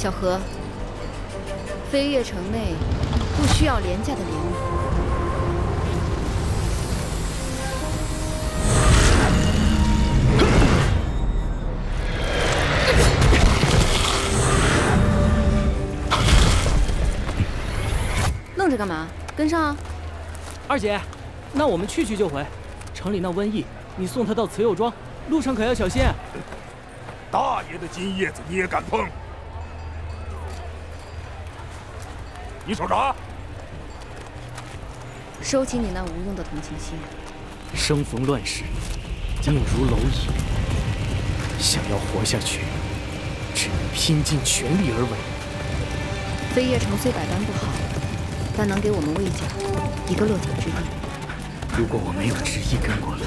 小何，飞越城内不需要廉价的联络。愣着干嘛？跟上啊！二姐，那我们去就回。城里那瘟疫，你送他到慈幼庄，路上可要小心。大爷的金叶子你也敢碰？你说啥？收起你那无用的同情心。生逢乱世，命如蝼蚁，想要活下去，只能拼尽全力而为。飞叶城虽百般不好，但能给我们魏家一个落脚之地。如果我没有执意跟过来，